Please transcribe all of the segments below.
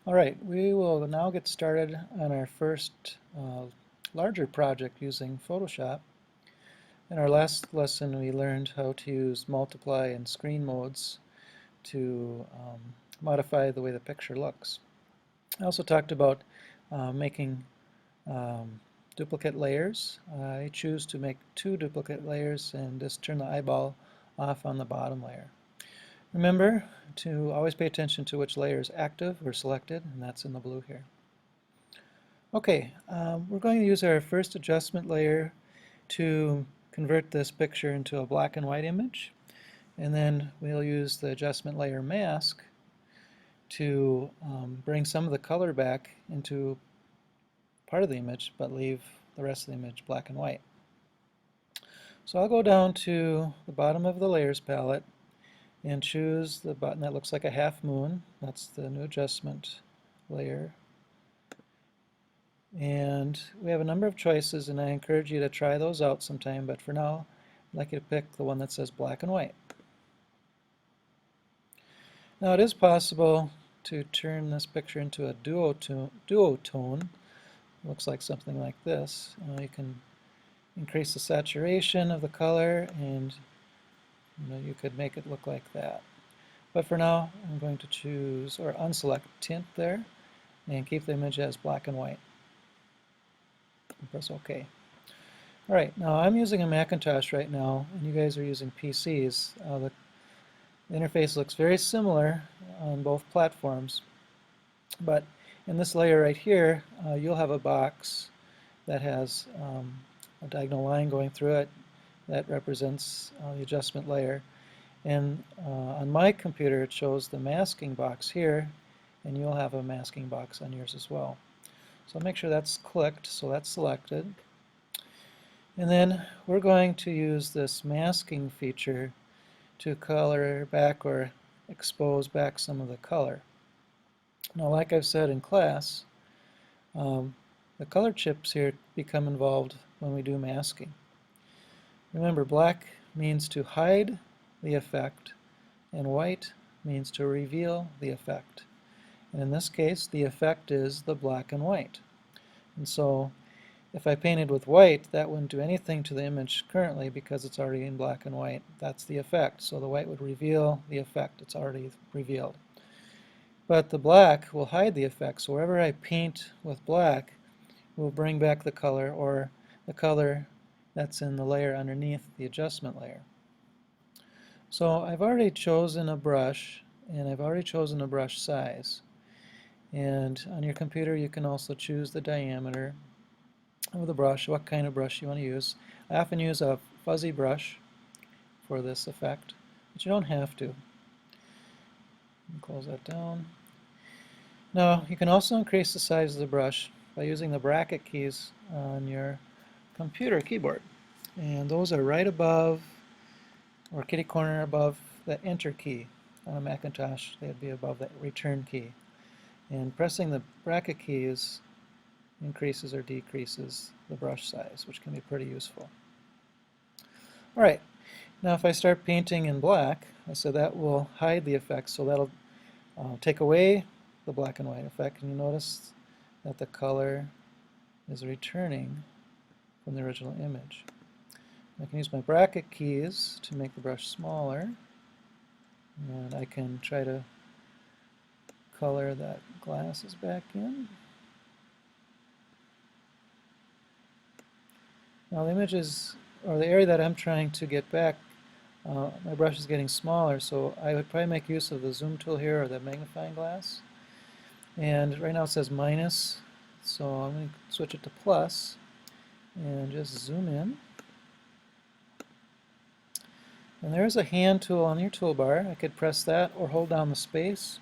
Alright, we will now get started on our first larger project using Photoshop. In our last lesson we learned how to use multiply and screen modes to modify the way the picture looks. I also talked about making duplicate layers. I choose to make 2 duplicate layers and just turn the eyeball off on the bottom layer. Remember to always pay attention to which layer is active or selected, and that's in the blue here. Okay, we're going to use our first adjustment layer to convert this picture into a black and white image, and then we'll use the adjustment layer mask to bring some of the color back into part of the image but leave the rest of the image black and white. So I'll go down to the bottom of the layers palette and choose the button that looks like a half moon. That's the new adjustment layer. And we have a number of choices, and I encourage you to try those out sometime, but for now I'd like you to pick the one that says black and white. Now it is possible to turn this picture into a duotone. It looks like something like this. You can increase the saturation of the color, and you could make it look like that. But for now, I'm going to choose or unselect tint there and keep the image as black and white. And press OK. Alright, now I'm using a Macintosh right now, and you guys are using PCs. The interface looks very similar on both platforms, but in this layer right here, you'll have a box that has a diagonal line going through it that represents the adjustment layer. And on my computer it shows the masking box here, and you'll have a masking box on yours as well. So make sure that's clicked, so that's selected. And then we're going to use this masking feature to color back or expose back some of the color. Now, like I've said in class, the color chips here become involved when we do masking. Remember, black means to hide the effect, and white means to reveal the effect. And in this case, the effect is the black and white. And so, if I painted with white, that wouldn't do anything to the image currently because it's already in black and white. That's the effect. So the white would reveal the effect. It's already revealed. But the black will hide the effect. So wherever I paint with black, will bring back the color, or the color that's in the layer underneath the adjustment layer. So I've already chosen a brush, and I've already chosen a brush size. And on your computer you can also choose the diameter of the brush, what kind of brush you want to use. I often use a fuzzy brush for this effect, but you don't have to. Close that down. Now you can also increase the size of the brush by using the bracket keys on your computer keyboard. And those are right above, or kitty corner above, the Enter key. On a Macintosh, they'd be above that Return key. And pressing the bracket keys increases or decreases the brush size, which can be pretty useful. Alright, now if I start painting in black, so that will hide the effect, so that'll take away the black and white effect, and you notice that the color is returning from the original image. I can use my bracket keys to make the brush smaller, and I can try to color that glasses back in. Now the image is, or the area that I'm trying to get back, my brush is getting smaller, so I would probably make use of the zoom tool here or the magnifying glass. And right now it says minus, so I'm going to switch it to plus and just zoom in. And there's a hand tool on your toolbar. I could press that or hold down the space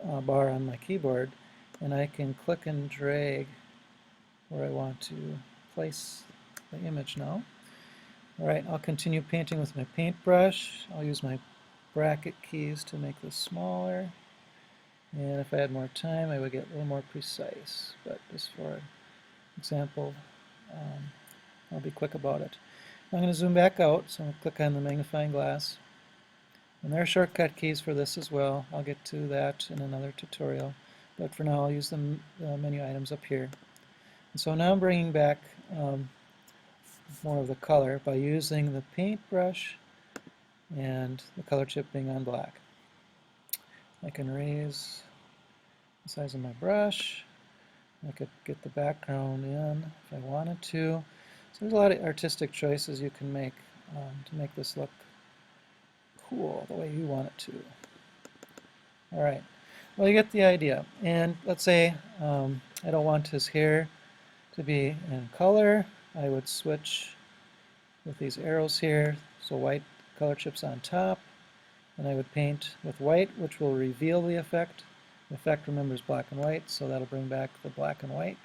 bar on my keyboard, and I can click and drag where I want to place the image now. Alright, I'll continue painting with my paintbrush. I'll use my bracket keys to make this smaller. And if I had more time, I would get a little more precise. But just for example, I'll be quick about it. I'm going to zoom back out, so I'm going to click on the magnifying glass. And there are shortcut keys for this as well. I'll get to that in another tutorial. but for now I'll use the menu items up here. And so now I'm bringing back more of the color by using the paintbrush and the color chip being on black. I can raise the size of my brush. I could get the background in if I wanted to. So there's a lot of artistic choices you can make to make this look cool the way you want it to. All right, well, you get the idea. And let's say I don't want his hair to be in color. I would switch with these arrows here, so white color chips on top, and I would paint with white, which will reveal the effect. The effect, remember, is black and white, so that'll bring back the black and white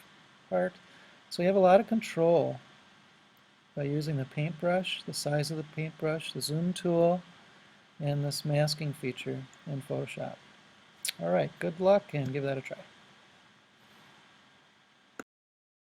part. So you have a lot of control by using the paintbrush, the size of the paintbrush, the zoom tool, and this masking feature in Photoshop. All right, good luck and give that a try.